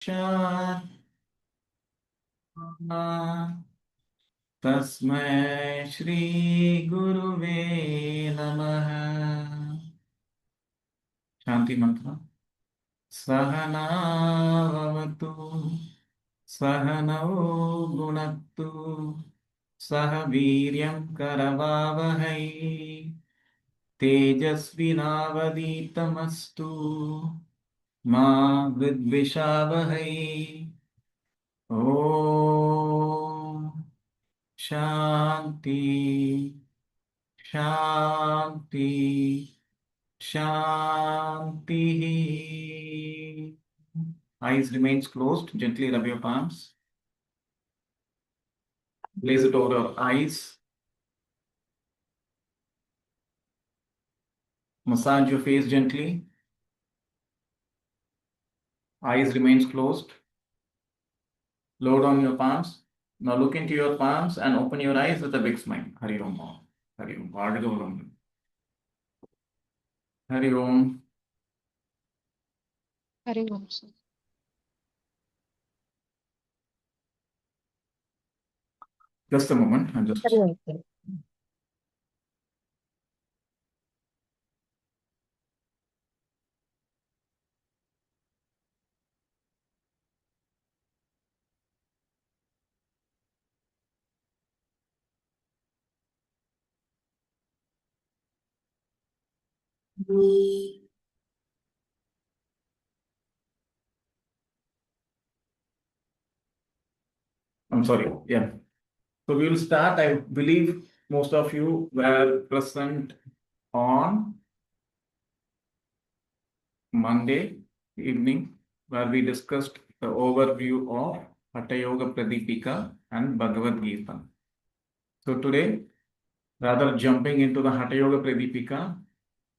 Shanti. Tasmai Shri Guruve Namaha. Shanti mantra. Sahana Vavatu Sahanau Gunaktu Saha Viryam Karavavahai Tejasvinavaditamastu Ma Vidvishavahai. Om Shanti Shanti Shanti. Eyes remains closed. Gently rub your palms. Place it over your eyes. Massage your face gently. Eyes remains closed. Lower down your palms. Now look into your palms and open your eyes with a big smile. Hari Om. Hari Om. Hari Om. Hari Om, sir. Just a moment. I'm just. Hari Om, sir. I'm sorry. Yeah. So we will start. I believe most of you were present on Monday evening, where we discussed the overview of Hatha Yoga Pradipika and Bhagavad Gita. So today, rather jumping into the Hatha Yoga Pradipika,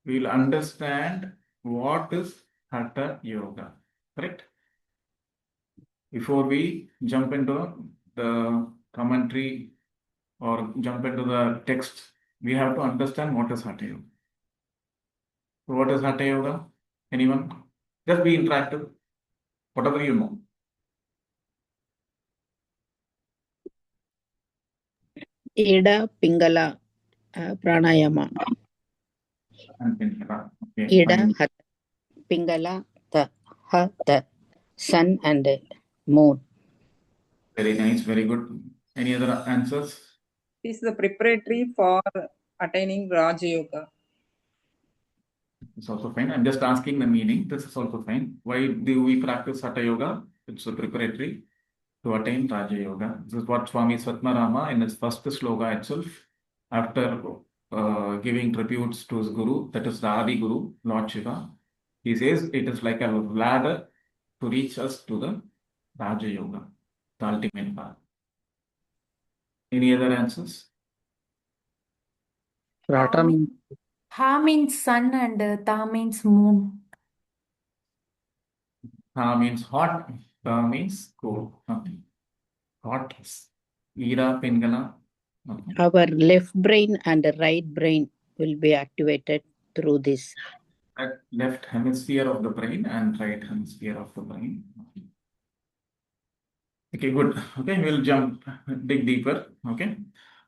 we will understand what is Hatha Yoga. Correct? Before we jump into the commentary or jump into the text, we have to understand what is Hatha Yoga. So what is Hatha Yoga? Anyone? Just be interactive. Whatever you know. Ida Pingala Pranayama. Okay, Ida fine. Hatha Pingala the sun and moon. Very nice, very good. Any other answers? This is the preparatory for attaining Raja Yoga. It's also fine. I'm just asking the meaning. This is also fine. Why do we practice Hatha Yoga? It's a preparatory to attain Raja Yoga. This is what Swami Swatmarama in his first sloka itself, after giving tributes to his Guru, that is the Adi Guru, Lord Shiva, he says it is like a ladder to reach us to the Raja Yoga, the ultimate path. Any other answers? Ha means sun and Ta means moon. Ha means hot, Ta means cold. Okay. Hot. Ira Pingala. Okay. Our left brain and right brain will be activated through this. Left hemisphere of the brain and right hemisphere of the brain. Okay, good. Okay, we'll dig deeper. Okay.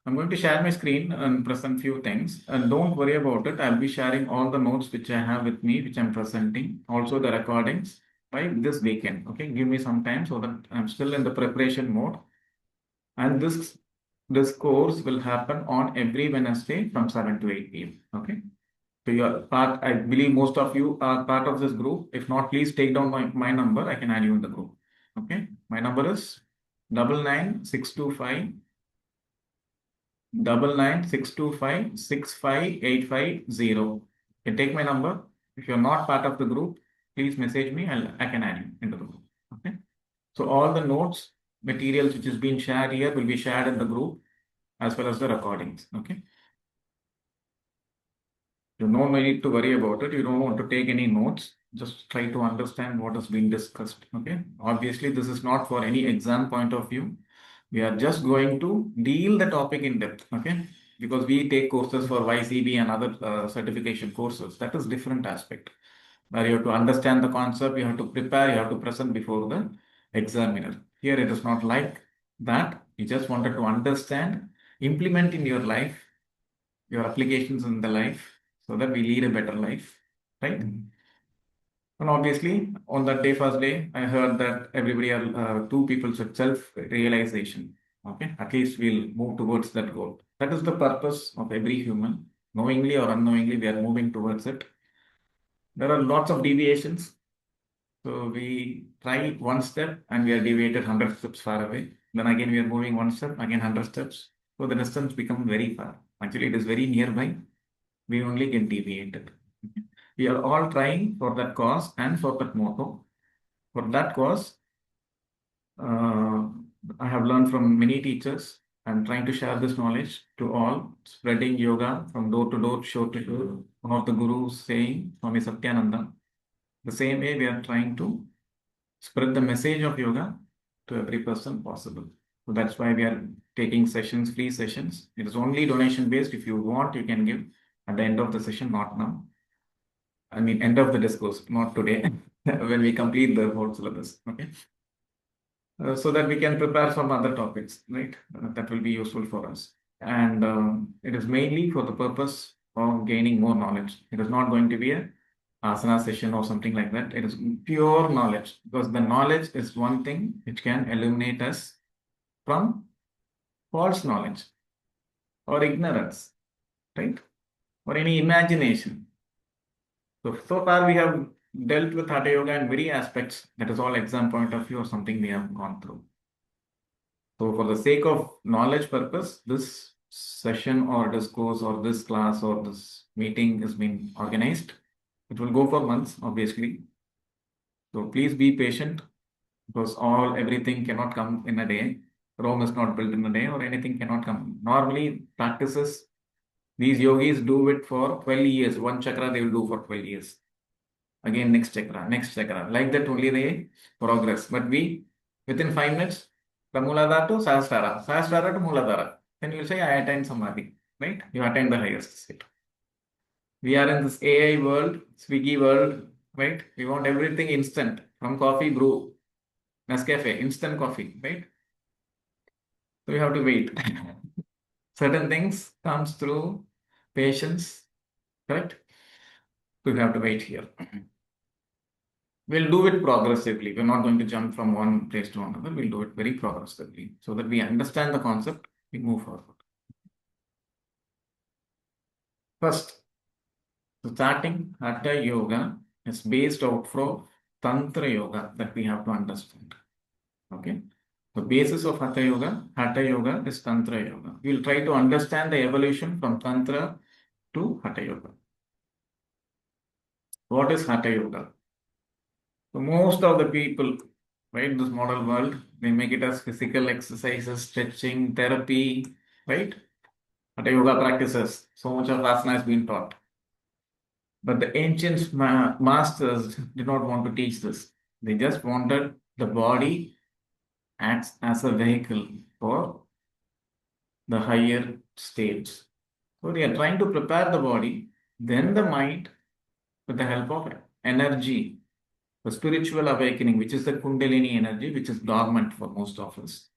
I'm going to share my screen and present few things. And don't worry about it. I'll be sharing all the notes which I have with me, which I'm presenting. Also the recordings by this weekend. Okay, give me some time so that I'm still in the preparation mode. And this course will happen on every Wednesday from 7 to 8 p.m. Okay. So you're part, I believe most of you are part of this group. If not, please take down my number. I can add you in the group. Okay. My number is 99625 65850. You can take my number. If you're not part of the group, please message me and I can add you into the group. Okay. So all the notes, materials which is being shared here will be shared in the group as well as the recordings. Okay. You no need to worry about it. You don't want to take any notes. Just try to understand what has been discussed. Okay. Obviously, this is not for any exam point of view. We are just going to deal the topic in depth. Okay. Because we take courses for YCB and other certification courses. That is different aspect. where you have to understand the concept, you have to prepare, you have to present before the examiner. Here it is not like that. You just wanted to understand, implement in your life, your applications in the life, so that we lead a better life, right? And obviously, on that day, first day, I heard that everybody are two people with self-realization. Okay, at least we'll move towards that goal. That is the purpose of every human. Knowingly or unknowingly, we are moving towards it. There are lots of deviations. So we try one step and we are deviated 100 steps far away. Then again, we are moving one step, again 100 steps. So the distance becomes very far. Actually, it is very nearby. We only get deviated. We are all trying for that cause and for that motto. For that cause, I have learned from many teachers. I'm trying to share this knowledge to all, spreading yoga from door to door, shore to shore. One of the gurus saying, Swami Satyananda, the same way we are trying to spread the message of yoga to every person possible. So that's why we are taking sessions, free sessions. It is only donation based. If you want, you can give at the end of the session, not now. I mean, end of the discourse, not today, when we complete the whole syllabus. Okay. So that we can prepare some other topics, right? That will be useful for us. And it is mainly for the purpose of gaining more knowledge. It is not going to be a asana session or something like that. It is pure knowledge, because the knowledge is one thing which can eliminate us from false knowledge or ignorance, right? Or any imagination. So far we have dealt with Hatha Yoga in very aspects. That is all exam point of view or something we have gone through. So for the sake of knowledge purpose, this session or discourse or this class or this meeting is being organized. It will go for months, obviously. So please be patient, because everything cannot come in a day. Rome is not built in a day, or anything cannot come. Normally, practices, these yogis do it for 12 years. One chakra they will do for 12 years. Again, next chakra. Like that only they progress. But we, within 5 minutes, from Muladhara to Sahasrara to Muladhara. Then you will say, I attained Samadhi, right? You attain the highest state. We are in this AI world, Swiggy world, right? We want everything instant. From coffee, brew, Nescafe, instant coffee, right? So we have to wait. Certain things comes through patience, correct? So we have to wait here. We'll do it progressively. We're not going to jump from one place to another. We'll do it very progressively so that we understand the concept, we move forward. First, starting Hatha Yoga is based out from Tantra Yoga that we have to understand. Okay. The basis of Hatha Yoga is Tantra Yoga. We'll try to understand the evolution from Tantra to Hatha Yoga. What is Hatha Yoga? So most of the people, right, in this modern world, they make it as physical exercises, stretching, therapy, right? Hatha Yoga practices. So much of asana has been taught. But the ancient masters did not want to teach this. They just wanted the body acts as a vehicle for the higher states. So they are trying to prepare the body, then the mind, with the help of energy, the spiritual awakening, which is the Kundalini energy, which is dormant for most of us.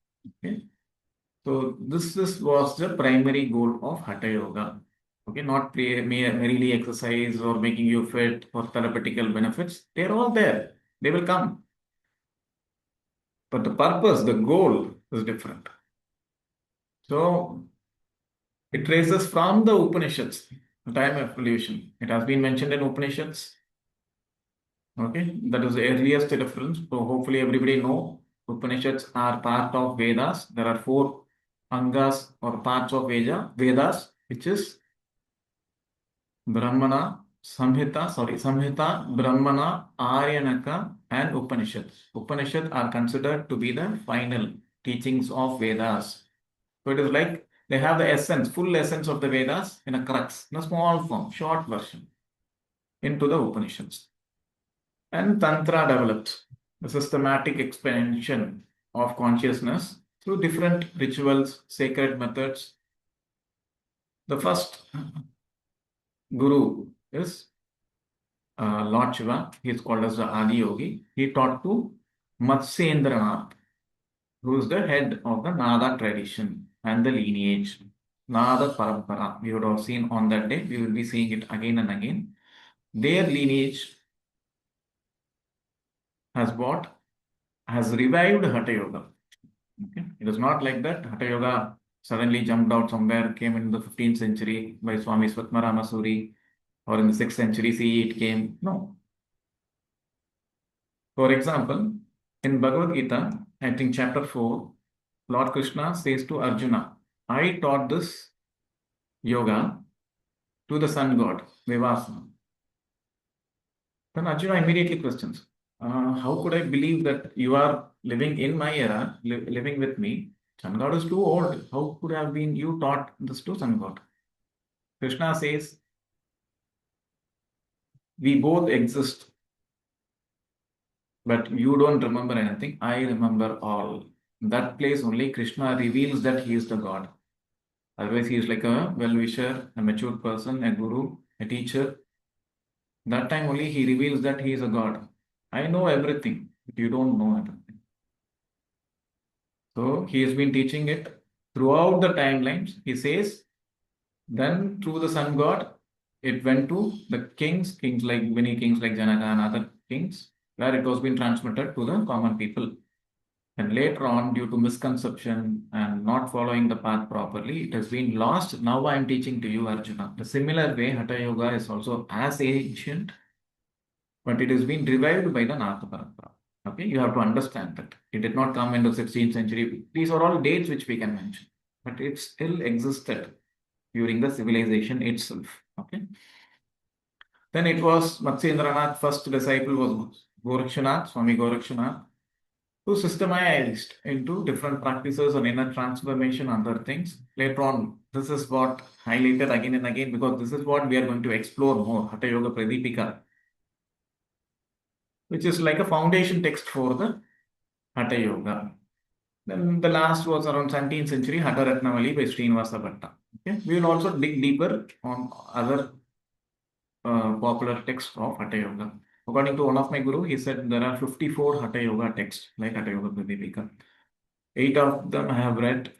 Okay. So this was the primary goal of Hatha Yoga. Okay, not merely exercise or making you fit for therapeutical benefits. They're all there. They will come. But the purpose, the goal is different. So it traces from the Upanishads, the time of evolution. It has been mentioned in Upanishads. Okay, that is the earliest reference. So hopefully everybody know Upanishads are part of Vedas. There are 4 angas or parts of Vedas, which is Brahmana, Samhita, Brahmana, Aryanaka, and Upanishads. Upanishads are considered to be the final teachings of Vedas. So it is like they have the essence, full essence of the Vedas in a crux, in a small form, short version, into the Upanishads. And Tantra developed the systematic expansion of consciousness through different rituals, sacred methods. The first guru is Lord Shiva, he is called as the Adi Yogi. He taught to Matsyendranath, who is the head of the Nada tradition and the lineage. Nada Parampara, we would have seen on that day, we will be seeing it again and again. Their lineage has revived Hatha Yoga. Okay? It is not like that Hatha Yoga suddenly jumped out somewhere, came in the 15th century by Swami Swatmarama Suri, or in the 6th century CE it came. No. For example, in Bhagavad Gita, I think chapter 4, Lord Krishna says to Arjuna, I taught this yoga to the sun god, Vivasana. Then Arjuna immediately questions, how could I believe that you are living in my era, living with me? Sun god is too old. How could have been you taught this to sun god? Krishna says, we both exist, but you don't remember anything. I remember all. In that place only Krishna reveals that he is the God. Otherwise, he is like a well-wisher, a mature person, a guru, a teacher. That time only he reveals that he is a God. I know everything, but you don't know everything. So he has been teaching it throughout the timelines. He says, then through the sun god, it went to the kings like many kings like Janaka and other kings, where it was being transmitted to the common people. And later on, due to misconception and not following the path properly, it has been lost. Now I am teaching to you, Arjuna. The similar way, Hatha Yoga is also as ancient, but it has been revived by the Natha Parampara. Okay, you have to understand that. It did not come in the 16th century. These are all dates which we can mention, but it still existed during the civilization itself. Okay. Then it was Matsyendranath, first disciple was Gorakshanath, Swami Gorakshanath, who systemized into different practices on inner transformation, other things. Later on, this is what highlighted again and again, because this is what we are going to explore more, Hatha Yoga Pradipika, which is like a foundation text for the Hatha Yoga. Then the last was around 17th century, Hatha Ratnavali by Srinivasa Bhatta. Okay? We will also dig deeper on other popular texts of Hatha Yoga. According to one of my guru, he said there are 54 Hatha Yoga texts like Hatha Yoga Pradipika. 8 of them I have read.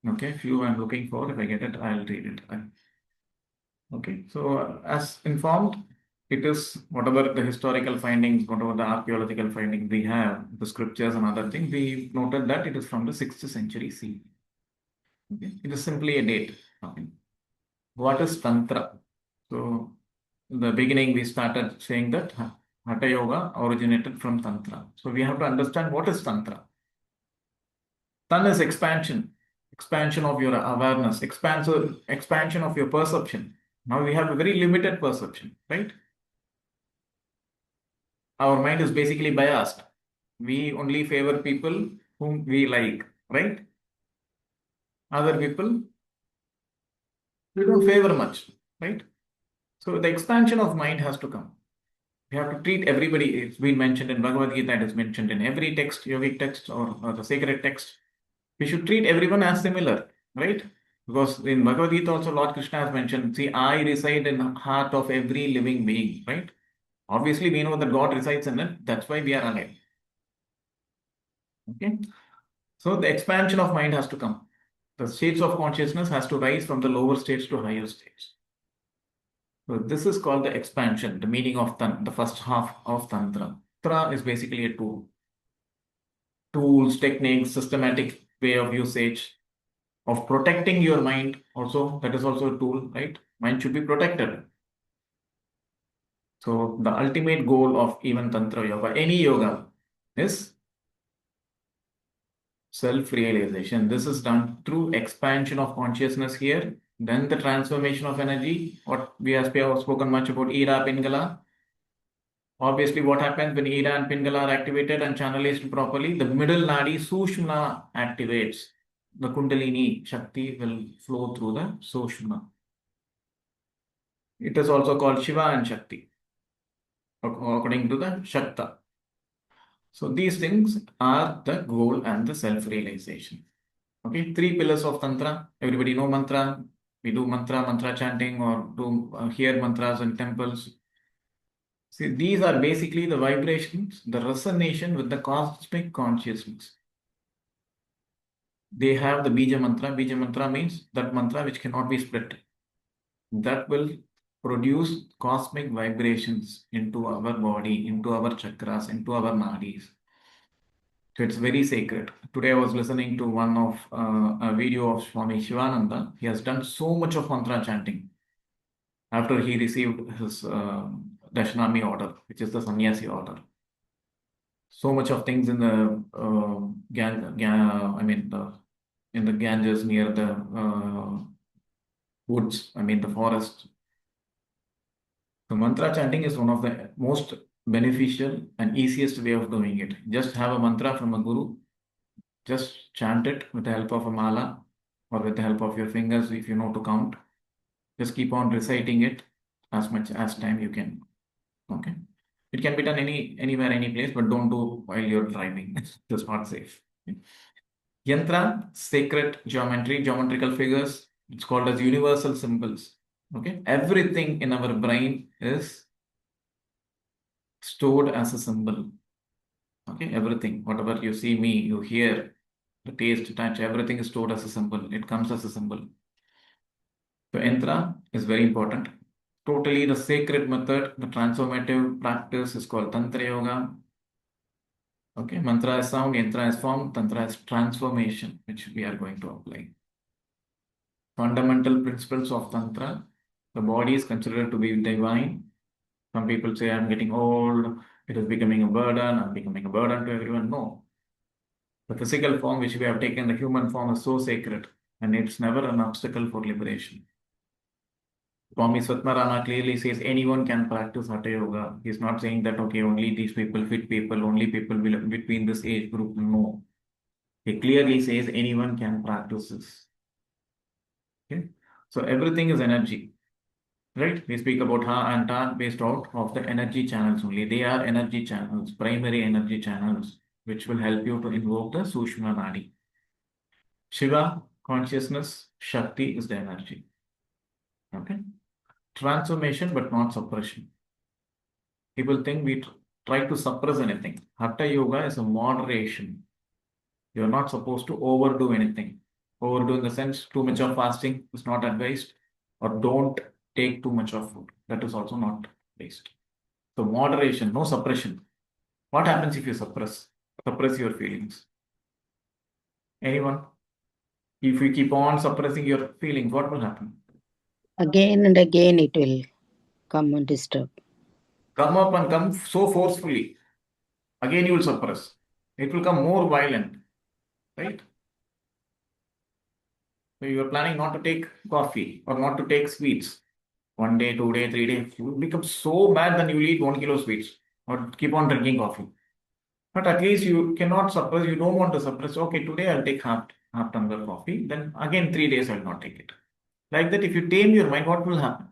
Okay, few I'm looking for. If I get it, I'll read it. Okay, so as informed, it is whatever the historical findings, whatever the archaeological findings we have, the scriptures and other things, we noted that it is from the 6th century CE. Okay, it is simply a date. Okay. What is Tantra? So, in the beginning, we started saying that Hatha Yoga originated from Tantra. So, we have to understand what is Tantra. Tan is expansion of your awareness, expansion of your perception. Now we have a very limited perception, right? Our mind is basically biased. We only favor people whom we like, right? Other people, we don't favor much, right? So the expansion of mind has to come. We have to treat everybody. It's been mentioned in Bhagavad Gita, it is mentioned in every text, yogic text or the sacred text. We should treat everyone as similar, right? Because in Bhagavad Gita also Lord Krishna has mentioned, see, I reside in the heart of every living being, right? Obviously, we know that God resides in it. That's why we are alive. Okay. So the expansion of mind has to come. The states of consciousness has to rise from the lower states to higher states. So this is called the expansion, the meaning of the first half of Tantra. Tantra is basically a tool. Tools, techniques, systematic way of usage, of protecting your mind also, that is also a tool, right? Mind should be protected. So the ultimate goal of even Tantra Yoga, any yoga, is self-realization. This is done through expansion of consciousness here, then the transformation of energy, what we have spoken much about Ida, Pingala. Obviously, what happens when Ida and Pingala are activated and channelized properly, the middle Nadi, Sushmna, activates. The Kundalini Shakti will flow through the Sushmna. It is also called Shiva and Shakti, according to the Shakta. So these things are the goal and the self-realization. Okay, 3 pillars of Tantra. Everybody know mantra. We do mantra chanting or do hear mantras in temples. See, these are basically the vibrations, the resonation with the cosmic consciousness. They have the Bija mantra. Bija mantra means that mantra which cannot be split. That will produce cosmic vibrations into our body, into our chakras, into our nadis. So it's very sacred. Today I was listening to a video of Swami Shivananda. He has done so much of mantra chanting after he received his Dashanami order, which is the sannyasi order. So much of things in the in the Ganges near the woods, the forest. So mantra chanting is one of the most beneficial and easiest way of doing it. Just have a mantra from a guru, just chant it with the help of a mala or with the help of your fingers if you know to count. Just keep on reciting it as much as time you can. Okay. It can be done anywhere, any place, but don't do while you're driving. It's not safe. Yantra, sacred geometry, geometrical figures. It's called as universal symbols. Okay. Everything in our brain is stored as a symbol. Okay. Everything, whatever you see, me, you hear, the taste, touch, everything is stored as a symbol. It comes as a symbol. So yantra is very important. Totally the sacred method, the transformative practice is called Tantra Yoga. Okay, mantra is sound, yantra is form, tantra is transformation, which we are going to apply. Fundamental principles of tantra. The body is considered to be divine. Some people say, I'm getting old, it is becoming a burden, I'm becoming a burden to everyone. No. The physical form which we have taken, the human form, is so sacred, and it's never an obstacle for liberation. Swami Swatmarama clearly says anyone can practice Hatha Yoga. He's not saying that, okay, only these people, fit people, only people between this age group. No. He clearly says anyone can practice this. Okay? So everything is energy. Right? We speak about Ha and Ta based out of the energy channels only. They are energy channels, primary energy channels, which will help you to invoke the Sushma Nadi. Shiva, consciousness, Shakti is the energy. Okay? Transformation, but not suppression. People think we try to suppress anything. Hatha Yoga is a moderation. You're not supposed to overdo anything. Overdo in the sense, too much of fasting is not advised, or don't take too much of food. That is also not advised. So moderation, no suppression. What happens if you suppress your feelings? Anyone? If you keep on suppressing your feelings, what will happen? Again and again it will come and disturb. Come up and come so forcefully. Again you will suppress. It will come more violent. Right? So you are planning not to take coffee or not to take sweets. 1 day, 2 day, 3 days. You will become so mad that you will eat 1 kilo sweets or keep on drinking coffee. But at least you cannot suppress, you don't want to suppress. Okay, today I'll take half tumbler coffee. Then again 3 days I'll not take it. Like that, if you tame your mind, what will happen?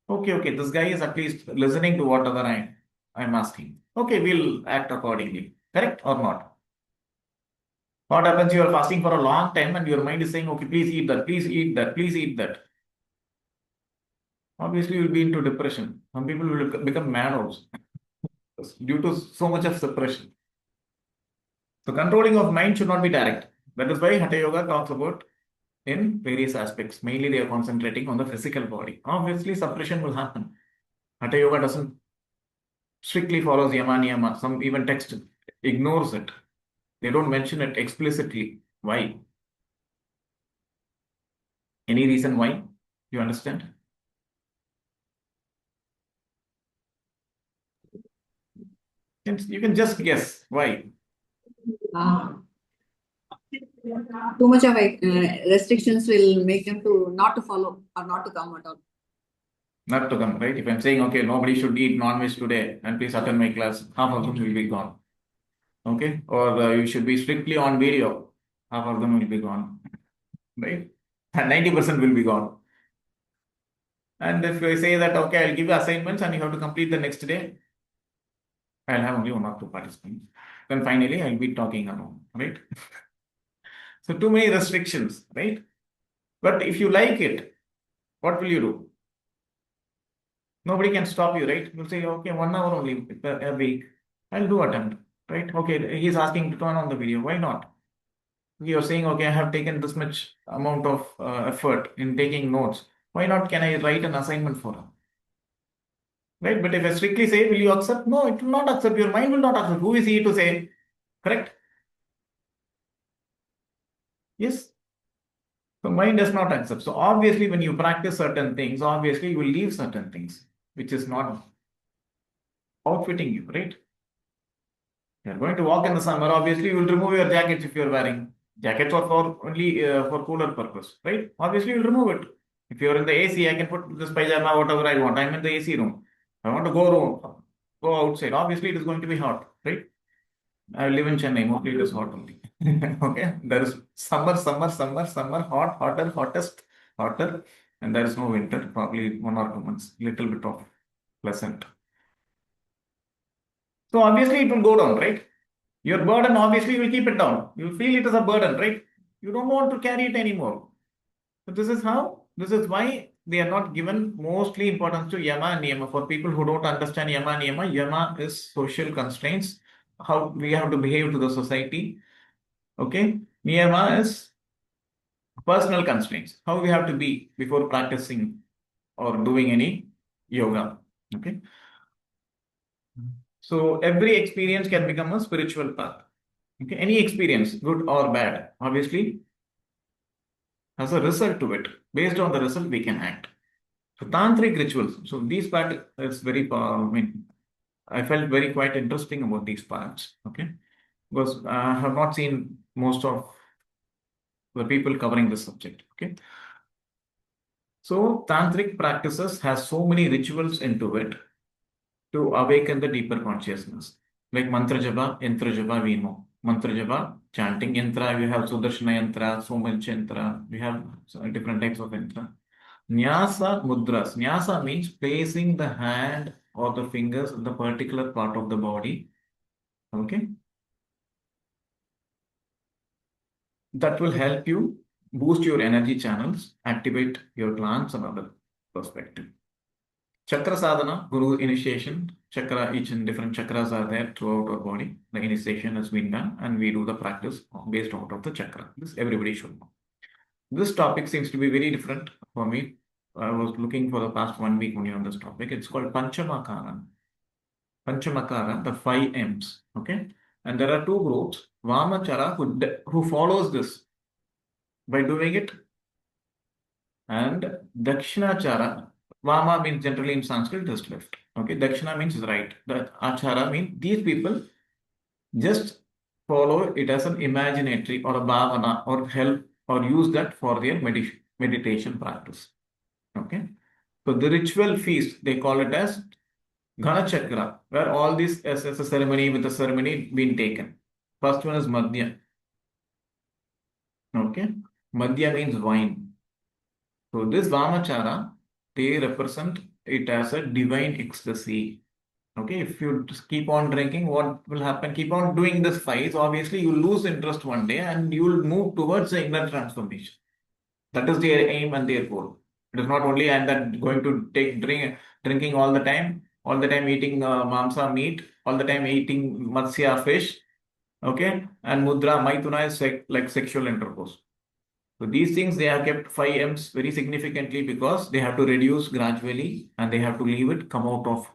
Okay, this guy is at least listening to whatever I'm asking. Okay, we'll act accordingly. Correct or not? What happens? You are fasting for a long time and your mind is saying, okay, please eat that, please eat that, please eat that. Obviously, you'll be into depression. Some people will become mad also due to so much of suppression. So controlling of mind should not be direct. That is why Hatha Yoga talks about in various aspects. Mainly they are concentrating on the physical body. Obviously, suppression will happen. Hatha Yoga doesn't strictly follows Yama Niyama. Some even text ignores it. They don't mention it explicitly. Why? Any reason why? You understand? You can just guess why. Too much of restrictions will make them to not to follow or not to come at all. Not to come, right? If I'm saying, okay, nobody should eat non-veg today and please attend my class, half of them will be gone. Okay? Or you should be strictly on video, half of them will be gone. Right? And 90% will be gone. And if I say that, okay, I'll give you assignments and you have to complete the next day, I'll have only 1 or 2 participants. Then finally, I'll be talking alone, right? So too many restrictions, right? But if you like it, what will you do? Nobody can stop you, right? You'll say, okay, 1 hour only a week. I'll do attempt, right? Okay, he's asking to turn on the video. Why not? You're saying, okay, I have taken this much amount of effort in taking notes. Why not can I write an assignment for him? Right? But if I strictly say, will you accept? No, it will not accept. Your mind will not accept. Who is he to say? Correct? Yes. The mind does not accept. So obviously, when you practice certain things, obviously you will leave certain things, which is not outfitting you, right? You're going to walk in the summer, obviously you will remove your jackets if you're wearing. Jackets are for only for cooler purpose, right? Obviously you'll remove it. If you're in the AC, I can put this pajama, whatever I want. I'm in the AC room. I want to go outside. Obviously it is going to be hot, right? I live in Chennai, mostly it is hot only. Okay, there is summer, hot, hotter, hottest, hotter, and there is no winter, probably 1 or 2 months, little bit of pleasant. So obviously it will go down, right? Your burden obviously will keep it down. You feel it as a burden, right? You don't want to carry it anymore. So this is why they are not given mostly importance to yama and niyama. For people who don't understand yama and niyama, yama is social constraints, how we have to behave to the society. Okay, niyama is personal constraints, how we have to be before practicing or doing any yoga. Okay, so every experience can become a spiritual path. Okay, any experience, good or bad, obviously has a result to it. Based on the result, we can act. So tantric rituals. So these part is very, I felt very quite interesting about these parts. Okay, because I have not seen most of the people covering this subject. Okay, so tantric practices has so many rituals into it to awaken the deeper consciousness. Like mantra japa, yantra japa, we know. Mantra japa, chanting, yantra, we have Sudarshana yantra, so much yantra, we have different types of yantra. Nyasa mudras. Nyasa means placing the hand or the fingers in the particular part of the body. Okay. That will help you boost your energy channels, activate your glands and other perspective. Chakra sadhana, guru initiation, chakra, each and different chakras are there throughout our body. The initiation has been done and we do the practice based out of the chakra. This everybody should know. This topic seems to be very different for me. I was looking for the past 1 week only on this topic. It's called Panchamakara. Panchamakara, the 5 M's. Okay. And there are 2 groups. Vamachara, who follows this by doing it, and Dakshinachara. Vama means generally in Sanskrit just left. Okay, Dakshina means right. The Achara means these people just follow it as an imaginatory or a bhavana or help or use that for their meditation practice. Okay, so the ritual feast, they call it as Ghana Chakra, where all this as a ceremony with a ceremony being taken. First one is Madhya. Okay, Madhya means wine. So this Vamachara, they represent it as a divine ecstasy. Okay, if you just keep on drinking, what will happen? Keep on doing this 5, so obviously you will lose interest one day and you will move towards the inner transformation. That is their aim and their goal. It is not only I'm that going to take drinking all the time eating mamsa meat, all the time eating matsya fish. Okay, and mudra maithuna is like sexual intercourse. So these things they have kept 5 M's very significantly because they have to reduce gradually and they have to leave it, come out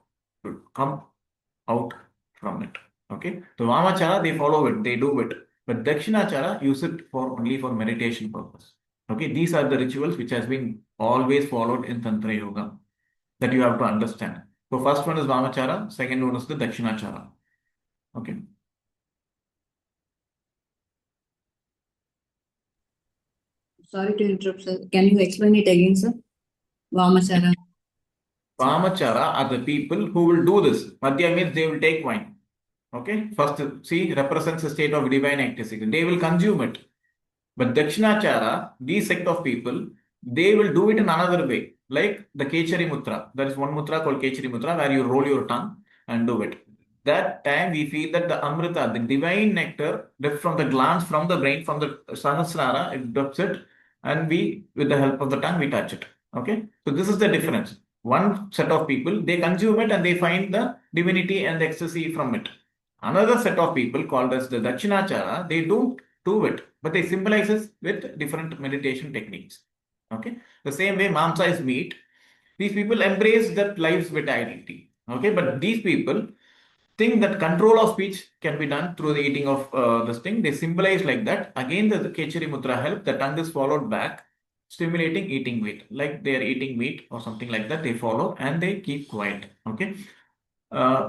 from it. Okay. So Vamachara, they follow it, they do it. But Dakshinachara use it only for meditation purpose. Okay. These are the rituals which has been always followed in Tantra Yoga that you have to understand. So first one is Vamachara, second one is the Dakshinachara. Okay. Sorry to interrupt, sir. Can you explain it again, sir? Vamachara. Vamachara are the people who will do this. Madhya means they will take wine. Okay. First, see, represents a state of divine ecstasy. They will consume it. But Dakshinachara, these sect of people, they will do it in another way. Like the Kechari Mutra. There is one mutra called Kechari Mutra where you roll your tongue and do it. That time we feel that the Amrita, the divine nectar, left from the glands, from the brain, from the Sahasrara, it drops it, and we, with the help of the tongue, we touch it. Okay. So this is the difference. One set of people, they consume it and they find the divinity and the ecstasy from it. Another set of people called as the Dakshinachara, they don't do it, but they symbolize it with different meditation techniques. Okay. The same way Mamsa is meat. These people embrace that life's vitality. Okay. But these people think that control of speech can be done through the eating of this thing. They symbolize like that. Again, the Kechari Mudra help. The tongue is followed back, stimulating eating meat. Like they are eating meat or something like that. They follow and they keep quiet. Okay.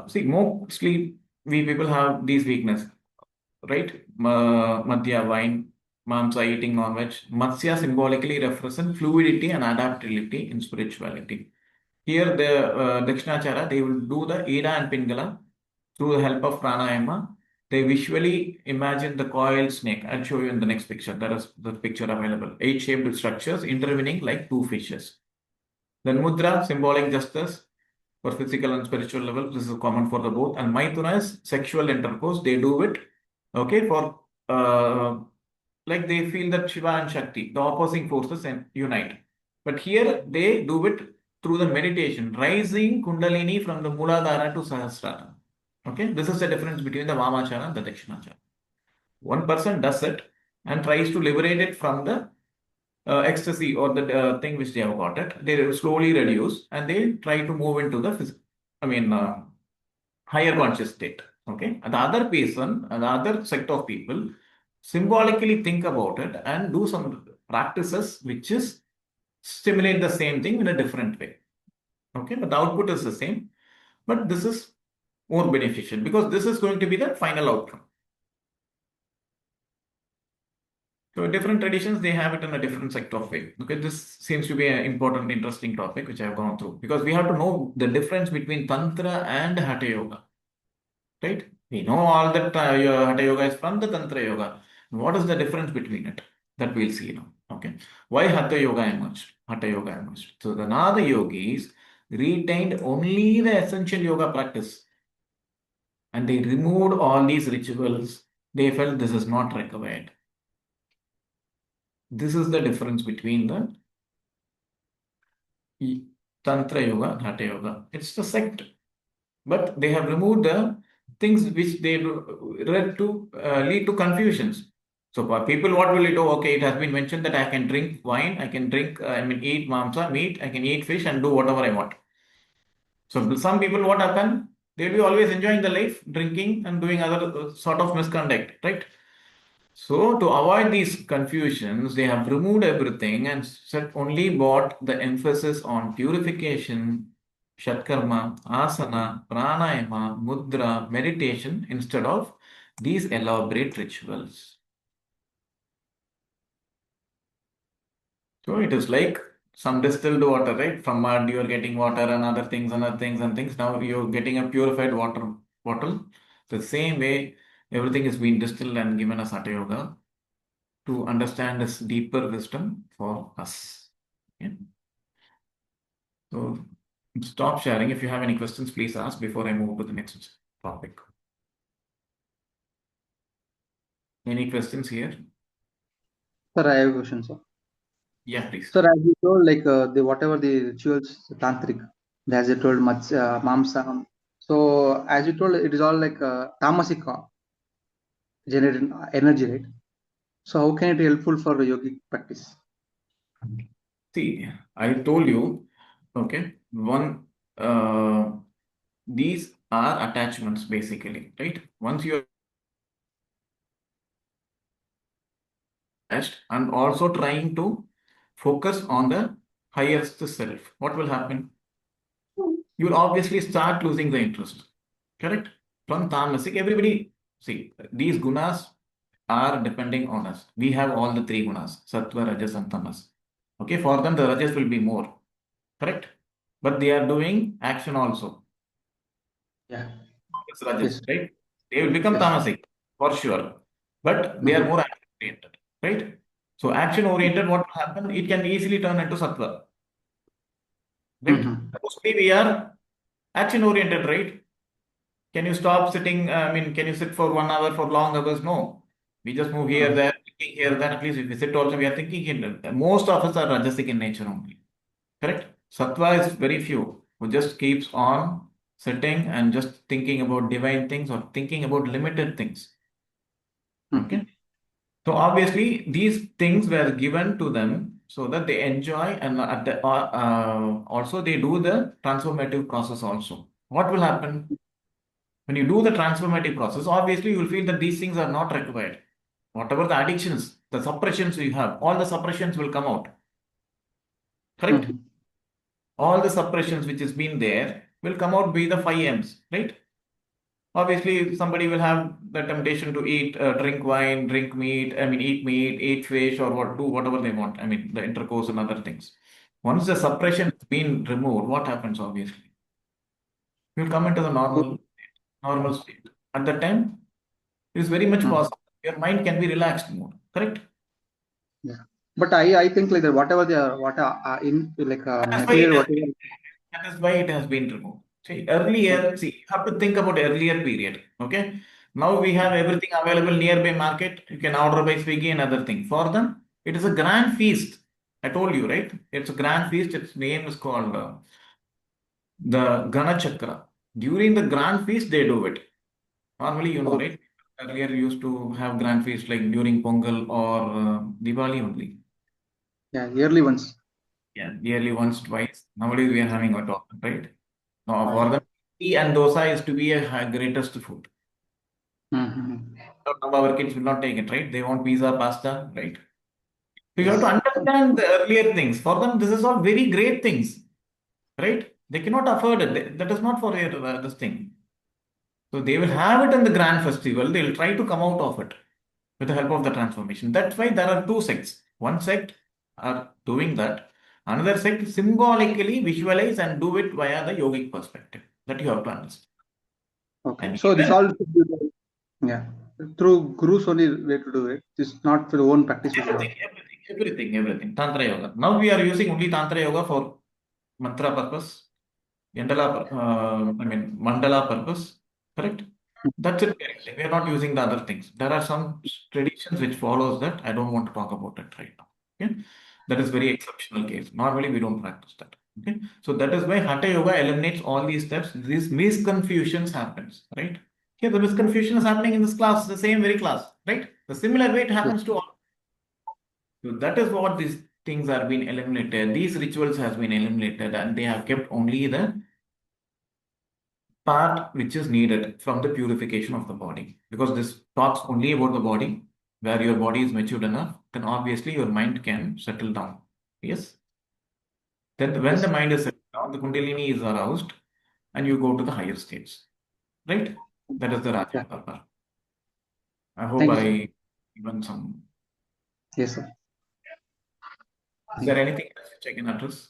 See, mostly we people have these weaknesses, right? Madhya, wine, Mamsa, eating non-veg. Matsya symbolically represent fluidity and adaptability in spirituality. Here, the Dakshinachara, they will do the Ida and Pingala through the help of pranayama. They visually imagine the coiled snake. I'll show you in the next picture. There is the picture available. 8-shaped structures intervening like two fishes. Then mudra, symbolic justice for physical and spiritual level. This is common for the both. And maithuna is sexual intercourse. They do it, okay, for like they feel that Shiva and Shakti, the opposing forces, and unite. But here they do it through the meditation, rising Kundalini from the Muladhara to Sahasrara. Okay, this is the difference between the Vamachara and the Dakshinachara. One person does it and tries to liberate it from the ecstasy or the thing which they have got it. They slowly reduce and they try to move into the higher conscious state. Okay, and the other person, the other sect of people, symbolically think about it and do some practices which is stimulate the same thing in a different way. Okay, but the output is the same, but this is more beneficial because this is going to be the final outcome. So different traditions, they have it in a different sect of way. Okay, this seems to be an important, interesting topic which I have gone through because we have to know the difference between Tantra and Hatha Yoga. Right? We know all that Hatha Yoga is from the Tantra Yoga. What is the difference between it? That we'll see now. Okay. Why Hatha Yoga emerged? Hatha Yoga emerged. So the Nada yogis retained only the essential yoga practice. And they removed all these rituals. They felt this is not required. This is the difference between the Tantra Yoga and Hatha Yoga. It's the sect. But they have removed the things which they lead to confusions. So for people, what will it do? Okay, it has been mentioned that I can drink wine, I can drink, eat mamsa, meat, I can eat fish and do whatever I want. So some people, what happen? They'll be always enjoying the life, drinking and doing other sort of misconduct, right? So to avoid these confusions, they have removed everything and only brought the emphasis on purification, Shatkarma, Asana, Pranayama, Mudra, meditation instead of these elaborate rituals. So it is like some distilled water, right? From mud, you are getting water and other things. Now you're getting a purified water bottle. The same way, everything is being distilled and given as Hatha Yoga to understand this deeper wisdom for us. Okay? So stop sharing. If you have any questions, please ask before I move to the next topic. Any questions here? Sir, I have a question, sir. Yeah, please. Sir, as you told, like whatever the rituals, tantric, as you told, mamsa. So, as you told, it is all like tamasic generated energy, right? So, how can it be helpful for the yogic practice? See, I told you, okay, these are attachments basically, right? Once you are attached and also trying to focus on the highest self, what will happen? You will obviously start losing the interest, correct? From tamasic, everybody, see, these gunas are depending on us. We have all the three gunas, sattva, rajas, and tamas. Okay, for them the rajas will be more, correct? But they are doing action also. Yeah. It's rajas, Yes. right? They will become Yes. tamasic for sure, but they are more action oriented, right? So action oriented, what will happen? It can easily turn into sattva, right? Mostly we are action oriented, right? Can you stop sitting? Can you sit for 1 hour for long hours? No. We just move here, there, thinking here, there. At least if we sit also, we are thinking. Most of us are rajasic in nature only. Correct? Sattva is very few who just keeps on sitting and just thinking about divine things or thinking about limited things. Okay. So obviously these things were given to them so that they enjoy and also they do the transformative process also. What will happen? When you do the transformative process, obviously you will feel that these things are not required. Whatever the addictions, the suppressions you have, all the suppressions will come out. Correct? All the suppressions which has been there will come out be the 5 M's, right? Obviously, somebody will have the temptation to eat, drink wine, drink meat, eat meat, eat fish, or do whatever they want. The intercourse and other things. Once the suppression has been removed, what happens, obviously? You'll come into the normal state. At that time, it is very much possible. Your mind can be relaxed more, correct? Yeah. But I think like that whatever they are, in like That's material, whatever. That is why it has been removed. See, earlier, you have to think about earlier period. Okay. Now we have everything available nearby market. You can order by Swiggy and other thing. For them, it is a grand feast. I told you, right? It's a grand feast. Its name is called the Gana Chakra. During the grand feast, they do it. Normally, right? Earlier used to have grand feast like during Pongal or Diwali only. Yeah, yearly once. Yeah, yearly once, twice. Nowadays we are having a top, right? Now for them, tea and dosa is to be a greatest food. Now our kids will not take it, right? They want pizza, pasta, right? So you have to understand the earlier things. For them, this is all very great things, right? They cannot afford it. That is not for this thing. So they will have it in the grand festival. They will try to come out of it with the help of the transformation. That's why there are two sects. One sect are doing that. Another sect symbolically visualize and do it via the yogic perspective. That you have to understand. Okay. And So this all through gurus only way to do it. This is not for the own practice. everything. Tantra yoga. Now we are using only Tantra yoga for mantra purpose, mandala purpose. Correct? That's it. We are not using the other things. There are some traditions which follows that. I don't want to talk about it right now. Okay? That is very exceptional case. Normally we don't practice that. Okay? So that is why Hatha Yoga eliminates all these steps. These misconfusions happens, right? Here the misconfusion is happening in this class, the same very class, right? The similar way it happens to all. So that is what these things are being eliminated. These rituals has been eliminated and they have kept only the part which is needed from the purification of the body. Because this talks only about the body, where your body is matured enough, then obviously your mind can settle down. Yes? Then when the mind is settled down, the Kundalini is aroused and you go to the higher states. Right? That is the Raja Yoga. I hope I given some. Yes, sir. Is there anything else which I can address?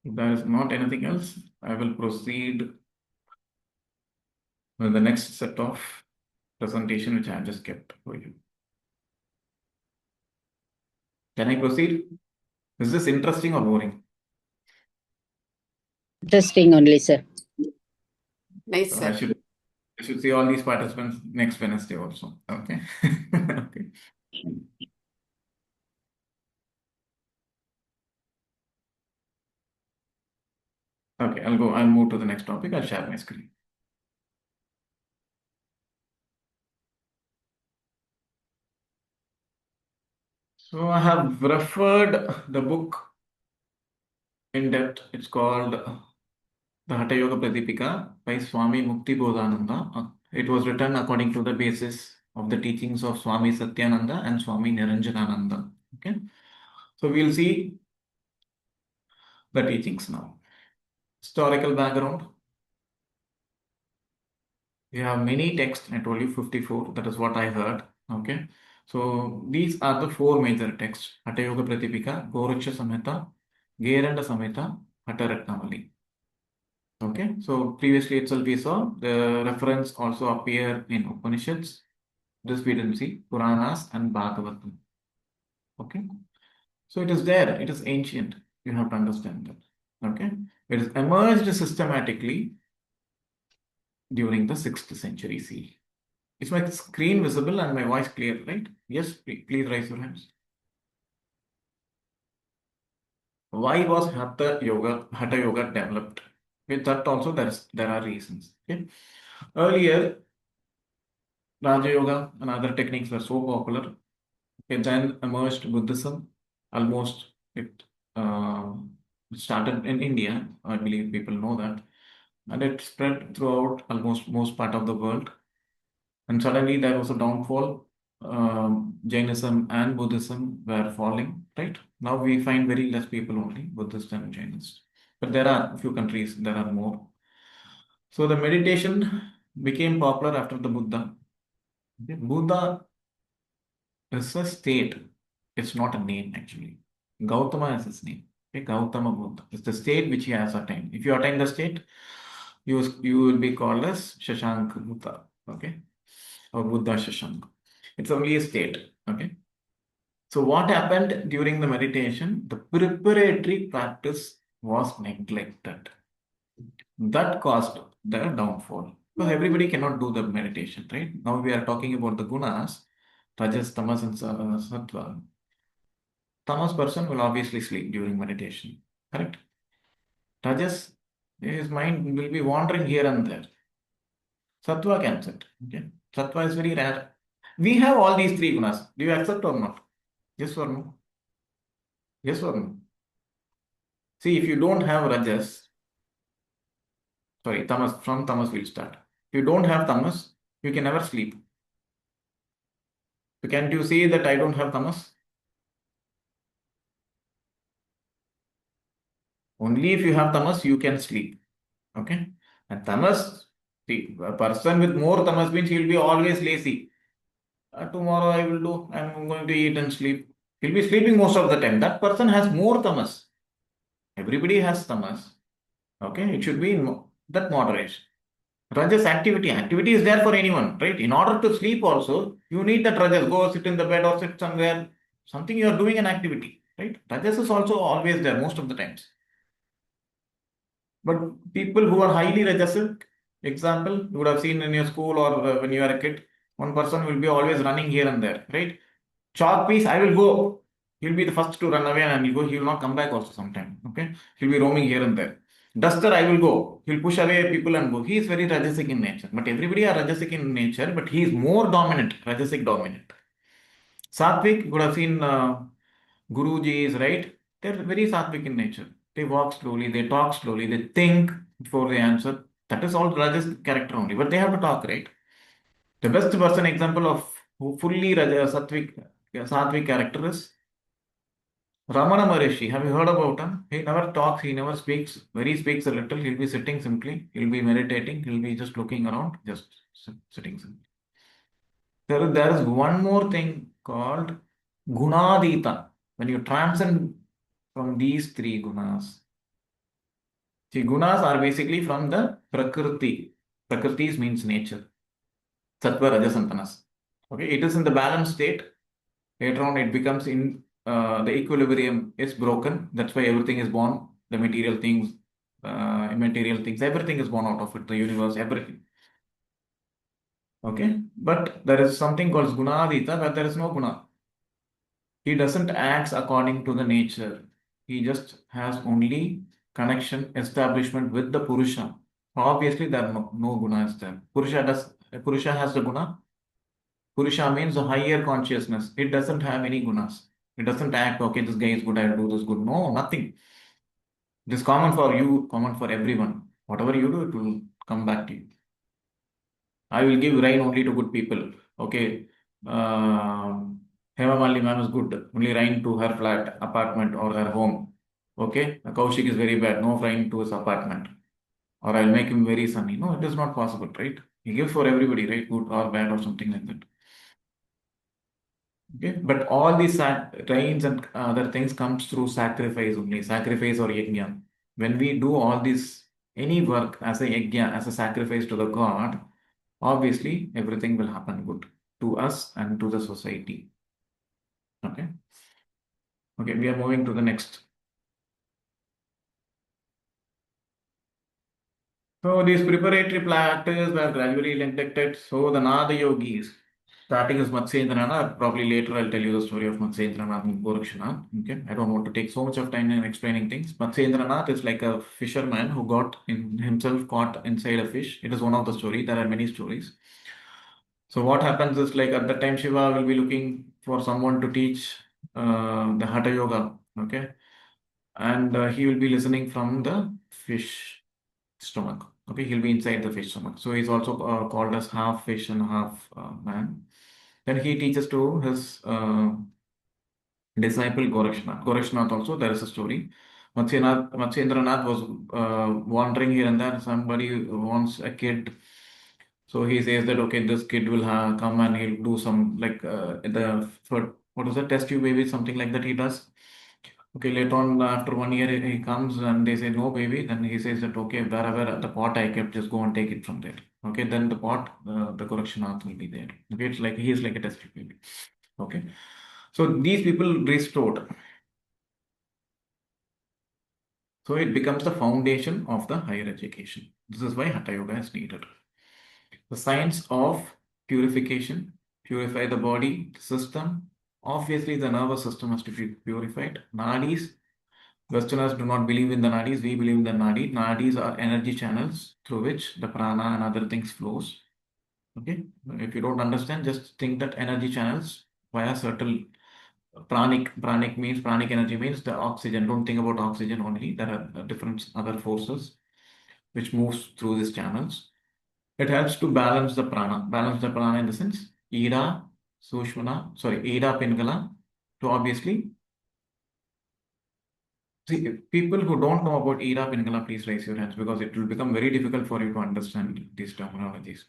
If there is not anything else, I will proceed with the next set of presentation which I have just kept for you. Can I proceed? Is this interesting or boring? Interesting only, sir. Nice, So sir. I should see all these participants next Wednesday also. Okay. Okay. Okay, I'll move to the next topic. I'll share my screen. So I have referred the book in depth. It's called the Hatha Yoga Pradipika by Swami Mukti Bodhananda. It was written according to the basis of the teachings of Swami Satyananda and Swami Niranjanananda. Okay. So we'll see the teachings now. Historical background. We have many texts. I told you 54. That is what I heard. Okay. So these are the four major texts: Hatha Yoga Pradipika, Gorakshanath Samhita, Geranda Samhita, Hatha Ratnavali. Okay. So previously itself we saw the reference also appear in Upanishads. This we didn't see Puranas and Bhagavatam. Okay. So it is there. It is ancient. You have to understand that. Okay. It is emerged systematically during the 6th century CE. Is my screen visible and my voice clear, right? Yes, please raise your hands. Why was Hatha Yoga developed? With that also there are reasons. Okay? Earlier, Raja Yoga and other techniques were so popular. Okay, then emerged Buddhism. Almost it started in India. I believe people know that, and it spread throughout almost most part of the world. And suddenly there was a downfall. Jainism and Buddhism were falling. Right now we find very less people only Buddhist and Jainists, but there are a few countries there are more. So the meditation became popular after the Buddha. Okay, Buddha is a state. It's not a name actually. Gautama is his name. Okay, Gautama Buddha. It's the state which he has attained. If you attain the state, you will be called as Shashank Buddha. Okay, or Buddha Shashank. It's only a state. Okay. So what happened during the meditation? The preparatory practice was neglected. That caused the downfall. Because everybody cannot do the meditation, right? Now we are talking about the gunas, Rajas, Tamas, and Sattva. Tamas person will obviously sleep during meditation, correct? Rajas, his mind will be wandering here and there. Sattva can sit. Okay? Sattva is very rare. We have all these three gunas. Do you accept or not? Yes or no? Yes or no? See, if you don't have Rajas, sorry, Tamas, from Tamas we'll start. If you don't have Tamas, you can never sleep. So can't you say that I don't have Tamas? Only if you have Tamas, you can sleep. Okay? And Tamas, see, a person with more Tamas means he'll be always lazy. Tomorrow I will do, I'm going to eat and sleep. He'll be sleeping most of the time. That person has more Tamas. Everybody has Tamas. Okay? It should be in that moderation. Rajas activity. Activity is there for anyone, right? In order to sleep also, you need that Rajas. Go sit in the bed or sit somewhere. Something you are doing an activity, right? Rajas is also always there most of the times. But people who are highly Rajasic, example, you would have seen in your school or when you are a kid, one person will be always running here and there, right? Chalk piece, I will go. He'll be the first to run away and he'll go. He will not come back also sometime. Okay. He'll be roaming here and there. Duster, I will go. He'll push away people and go. He is very Rajasic in nature. But everybody are Rajasic in nature, but he is more dominant, Rajasic dominant. Satvik, you would have seen Gurujis, right? They're very Satvik in nature. They walk slowly, they talk slowly, they think before they answer. That is all Rajas character only. But they have to talk, right? The best person example of who fully Sattvic character is Ramana Maharishi. Have you heard about him? He never talks, he never speaks. When he speaks a little, he'll be sitting simply, he'll be meditating, he'll be just looking around, just sitting simply. There is one more thing called Gunadita. When you transcend from these three gunas. See, gunas are basically from the Prakriti. Prakriti means nature. Sattva, Rajas, and Tamas. Okay, it is in the balanced state. Later on, it becomes in the equilibrium is broken. That's why everything is born. The material things, immaterial things, everything is born out of it. The universe, everything. Okay, but there is something called Gunadita, where there is no guna. He doesn't act according to the nature. He just has only connection, establishment with the Purusha. Obviously, there are no gunas there. Purusha has the guna. Purusha means a higher consciousness. It doesn't have any gunas. It doesn't act, okay, this guy is good, I'll do this good. No, nothing. It is common for you, common for everyone. Whatever you do, it will come back to you. I will give rain only to good people. Okay. Hema Malini ma'am is good. Only rain to her flat, apartment, or her home. Okay. Kaushik is very bad. No rain to his apartment. Or I'll make him very sunny. No, it is not possible, right? He gives for everybody, right? Good or bad or something like that. Okay. But all these rains and other things comes through sacrifice only. Sacrifice or yajna. When we do all this, any work as a yajna, as a sacrifice to the God, obviously everything will happen good to us and to the society. Okay. Okay, we are moving to the next. So these preparatory practices were gradually inducted. So the Nada yogis, starting as Matsyendranath, probably later I'll tell you the story of Matsyendranath and Gorakshanath. Okay, I don't want to take so much of time in explaining things. Matsyendranath is like a fisherman who got in himself caught inside a fish. It is one of the stories. There are many stories. So what happens is, like, at that time Shiva will be looking for someone to teach the Hatha Yoga. Okay, and he will be listening from the fish stomach. Okay, he'll be inside the fish stomach. So he's also called as half fish and half man. Then he teaches to his disciple Gorakshanath. Gorakshanath also, there is a story. Matsyendranath was wandering here and there. Somebody wants a kid. So he says that, okay, this kid will come and he'll do some, like, what is that, test tube baby, something like that he does. Okay, later on, after 1 year, he comes and they say, no, baby. Then he says that, okay, wherever the pot I kept, just go and take it from there. Okay, then the pot, the Gorakshanath will be there. Okay, it's like, he is like a test tube baby. Okay, so these people restored. So it becomes the foundation of the higher education. This is why Hatha Yoga is needed. The science of purification, purify the body, the system. Obviously, the nervous system has to be purified. Nadis, Westerners do not believe in the nadis. We believe in the nadi. Nadis are energy channels through which the prana and other things flows. Okay, if you don't understand, just think that energy channels via certain pranic means pranic energy means the oxygen. Don't think about oxygen only. There are different other forces which moves through these channels. It helps to balance the prana. Balance the prana in the sense Ida, Ida, Pingala. So obviously, see, people who don't know about Ida, Pingala, please raise your hands because it will become very difficult for you to understand these terminologies.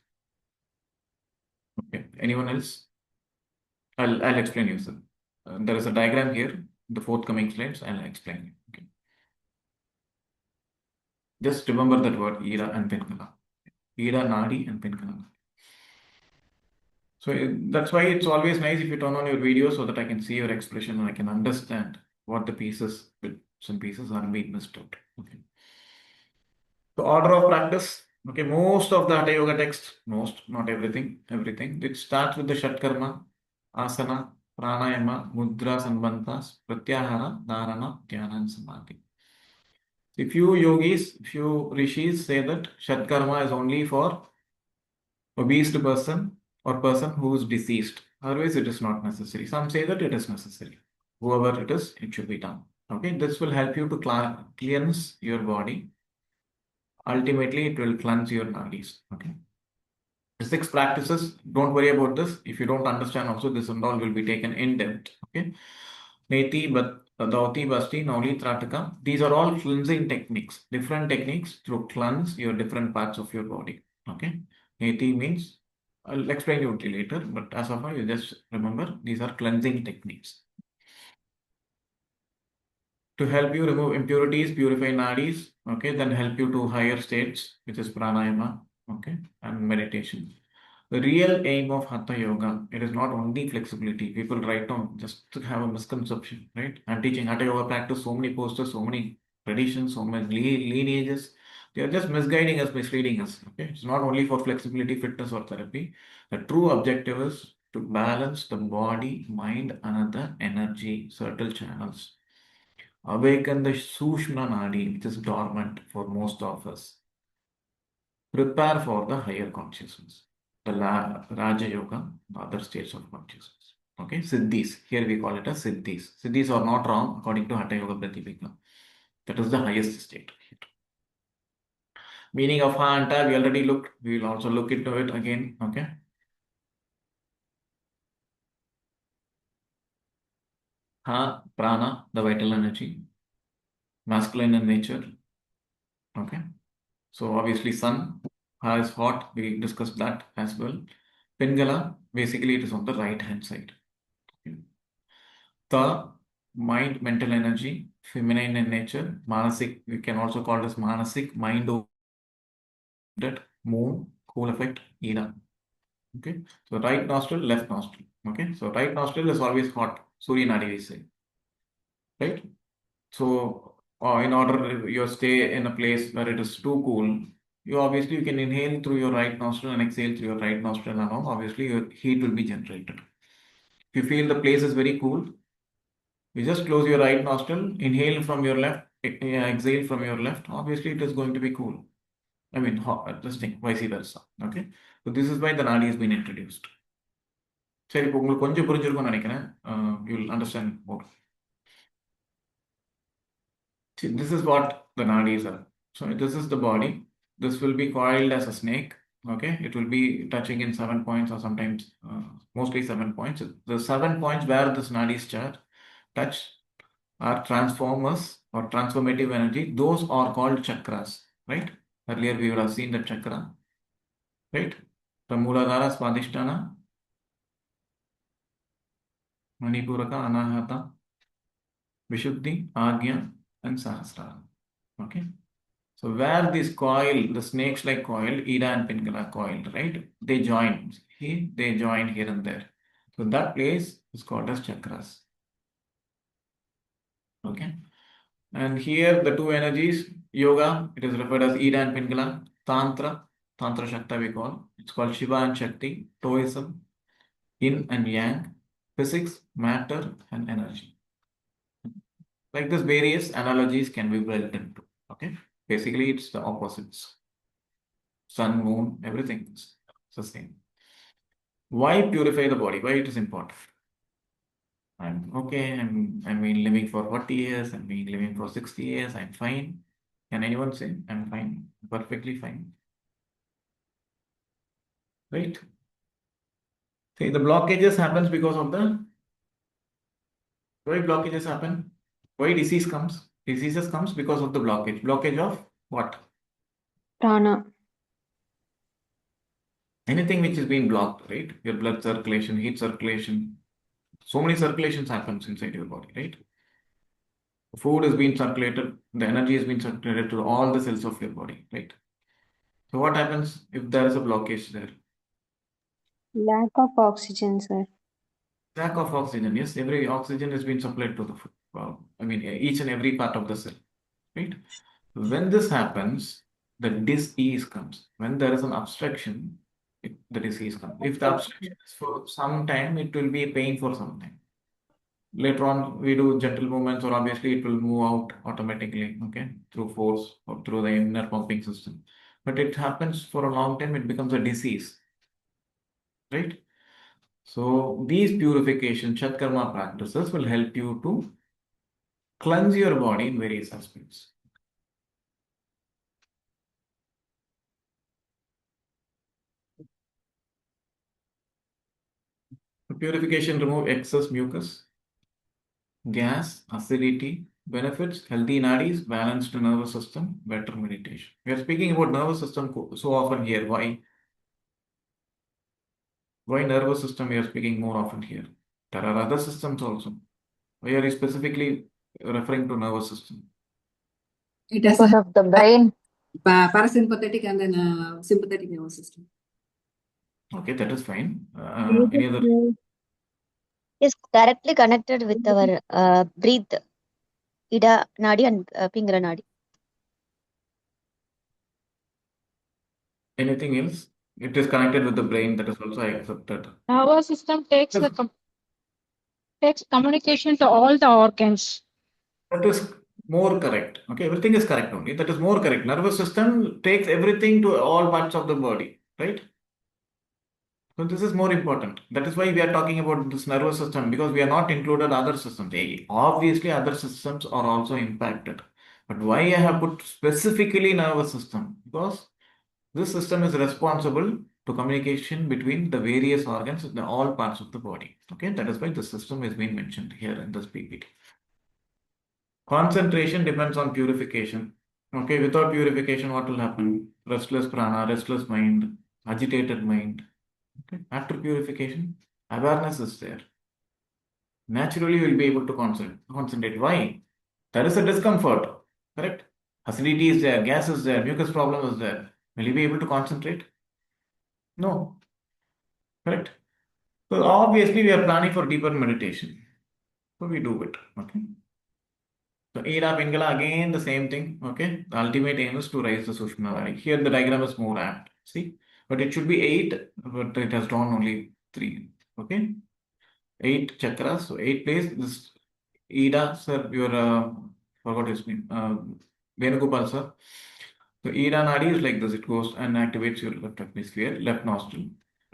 Okay, anyone else? I'll explain you, sir. There is a diagram here. The forthcoming slides, I'll explain you. Okay. Just remember that word Ida and Pingala. Ida, Nadi, and Pingala. So that's why it's always nice if you turn on your video so that I can see your expression and I can understand what the pieces, bits and pieces are being missed out. Okay. So order of practice. Okay, most of the Hatha Yoga texts, not everything, it starts with the Shatkarma, Asana, Pranayama, Mudras and Bantas, Pratyahara, Dharana, Dhyana and Samadhi. A few yogis, few rishis say that Shatkarma is only for obese person or person who is deceased. Otherwise, it is not necessary. Some say that it is necessary. Whoever it is, it should be done. Okay, this will help you to cleanse your body. Ultimately, it will cleanse your nadis. Okay. The 6 practices, don't worry about this. If you don't understand also, this and all will be taken in depth. Okay. Neti, Dauti, Basti, Nauli, Trataka. These are all cleansing techniques. Different techniques to cleanse your different parts of your body. Okay. Neti means, I'll explain you later, but as of now, you just remember these are cleansing techniques. To help you remove impurities, purify nadis, okay, then help you to higher states, which is pranayama, okay, and meditation. The real aim of Hatha Yoga, it is not only flexibility. People write down just to have a misconception, right? I'm teaching Hatha Yoga practice, so many posters, so many traditions, so many lineages. They are just misguiding us, misleading us. Okay, it's not only for flexibility, fitness, or therapy. The true objective is to balance the body, mind, and the energy, subtle channels. Awaken the Sushma Nadi, which is dormant for most of us. Prepare for the higher consciousness, the Raja Yoga, the other states of consciousness. Okay, Siddhis. Here we call it as Siddhis. Siddhis are not wrong according to Hatha Yoga Pradipika. That is the highest state. Meaning of Ha and Ta, we already looked. We will also look into it again. Okay. Ha, Prana, the vital energy. Masculine in nature. Okay. So obviously sun, Ha is hot. We discussed that as well. Pingala, basically it is on the right hand side. Okay. The mind, mental energy, feminine in nature. Manasik, we can also call this Manasik, mind over that, moon, cool effect, Ida. Okay. So right nostril, left nostril. Okay. So right nostril is always hot. Surya Nadi we say. Right? So in order you stay in a place where it is too cool, you can inhale through your right nostril and exhale through your right nostril and all. Obviously, your heat will be generated. If you feel the place is very cool, you just close your right nostril, inhale from your left, exhale from your left. Obviously, it is going to be cool. I mean, this thing, vice versa. Okay. So this is why the nadi has been introduced. சரி இப்போ உங்களுக்கு கொஞ்சம் புரிஞ்சிருக்கும்னு நினைக்கிறேன். You will understand more. See, this is what the nadis are. So this is the body. This will be coiled as a snake. Okay, it will be touching in 7 points or sometimes mostly 7 points. The 7 points where this nadis touch are transformers or transformative energy. Those are called chakras, right? Earlier we would have seen the chakra, right? From Muladhara, Swadhisthana, Manipuraka, Anahata, Vishuddhi, Agnya, and Sahasrara. Okay. So where this coil, the snakes-like coil, Ida and Pingala coil, right? They join here and there. So that place is called as chakras. Okay. And here the two energies, yoga, it is referred as Ida and Pingala. Tantra Shakti we call. It's called Shiva and Shakti. Taoism, yin and yang. Physics, matter and energy. Like this, various analogies can be built into. Okay. Basically, it's the opposites. Sun, moon, everything is the same. Why purify the body? Why it is important? I'm been living for 40 years, I'm been living for 60 years, I'm fine. Can anyone say I'm fine? Perfectly fine. Right? See, the blockages happens because of the why blockages happen? Why disease comes? Diseases comes because of the blockage. Blockage of what? Prana. Anything which is being blocked, right? Your blood circulation, heat circulation. So many circulations happens inside your body, right? Food is being circulated, the energy is being circulated to all the cells of your body, right? So what happens if there is a blockage there? Lack of oxygen, sir. Lack of oxygen, yes. Every oxygen is being supplied to the food. Each and every part of the cell, right? When this happens, the disease comes. When there is an obstruction, the disease comes. If the obstruction is for some time, it will be a pain for some time. Later on, we do gentle movements, or obviously it will move out automatically, okay, through force or through the inner pumping system. But it happens for a long time, it becomes a disease, right? So these purification, Chatkarma practices will help you to cleanse your body in various aspects. Purification remove excess mucus, gas, acidity, benefits, healthy nadis, balanced nervous system, better meditation. We are speaking about nervous system so often here. Why? Why nervous system we are speaking more often here? There are other systems also. Why are you specifically referring to nervous system? It has Because of the brain. parasympathetic and then sympathetic nervous system. Okay, that is fine. Any other? Is directly connected with our breath, Ida Nadi and Pingala Nadi. Anything else? It is connected with the brain, that is also accepted. Nervous system takes communication to all the organs. That is more correct. Okay, everything is correct only. That is more correct. Nervous system takes everything to all parts of the body, right? So this is more important. That is why we are talking about this nervous system, because we are not included other systems. Obviously, other systems are also impacted. But why I have put specifically nervous system? Because this system is responsible to communication between the various organs in all parts of the body. Okay, that is why the system is being mentioned here in this PPT. Concentration depends on purification. Okay, without purification, what will happen? Restless prana, restless mind, agitated mind. Okay, after purification, awareness is there. Naturally, you will be able to concentrate. Why? There is a discomfort, correct? Acidity is there, gas is there, mucus problem is there. Will you be able to concentrate? No. Correct? So obviously we are planning for deeper meditation. So we do it. Okay. So Ida Pingala, again the same thing. Okay, the ultimate aim is to raise the Sushma Nadi. Here the diagram is more apt. See, but it should be 8, but it has drawn only 3. Okay, 8 chakras. So 8 place. This Ida, sir, your forgot his name. Venugopal, sir. So Ida Nadi is like this. It goes and activates your left hemisphere, left nostril.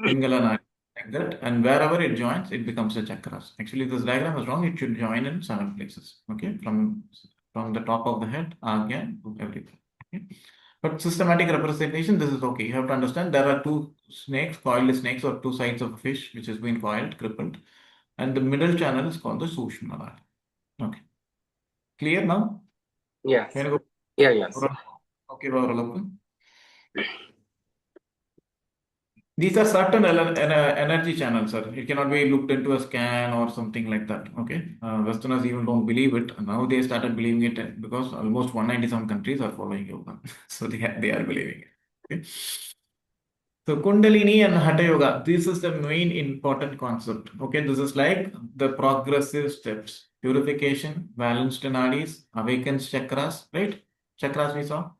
Pingala Nadi like that, and wherever it joins, it becomes a chakras. Actually, this diagram is wrong. It should join in 7 places. Okay, from the top of the head, Agya, everything. Okay? But systematic representation, this is okay. You have to understand there are 2 snakes, coiled snakes, or 2 sides of a fish which has been coiled, crippled, and the middle channel is called the Sushma Nadi. Okay, clear now? Yes. Can I go? Yeah, yes. Okay, Varalappan. These are certain energy channels, sir. It cannot be looked into a scan or something like that. Okay, Westerners even don't believe it. Now they started believing it because almost 197 countries are following yoga, so they are believing it. Okay. So Kundalini and Hatha Yoga, this is the main important concept. Okay, this is like the progressive steps: purification, balanced nadis, awakens chakras, right? Chakras we saw,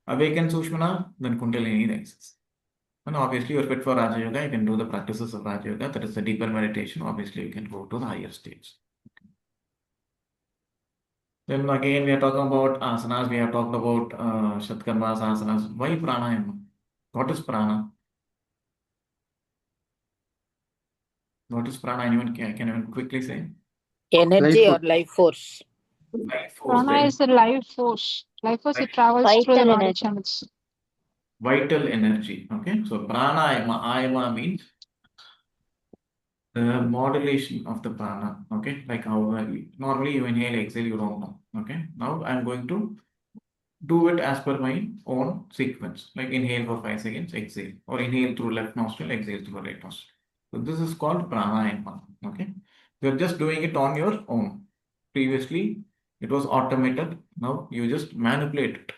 awakens Sushmana, then Kundalini rises. And obviously, you're fit for Raja Yoga. You can do the practices of Raja Yoga. That is the deeper meditation. Obviously, you can go to the higher stage. Then again, we are talking about asanas. We have talked about Shatkarmas, asanas. Why pranayama? What is prana? What is prana? Anyone can anyone quickly say? Energy or force. life force? Life force. Prana Right? is a life force. Life force, it Life- travels through the Vital body energy. channels. Vital energy. Okay. So pranayama, ayama means the modulation of the prana. Okay. Like how normally you inhale, exhale, you don't know. Okay. Now I'm going to do it as per my own sequence. Like inhale for 5 seconds, exhale, or inhale through left nostril, exhale through right nostril. So this is called pranayama. Okay. You're just doing it on your own. Previously, it was automated. Now you just manipulate it.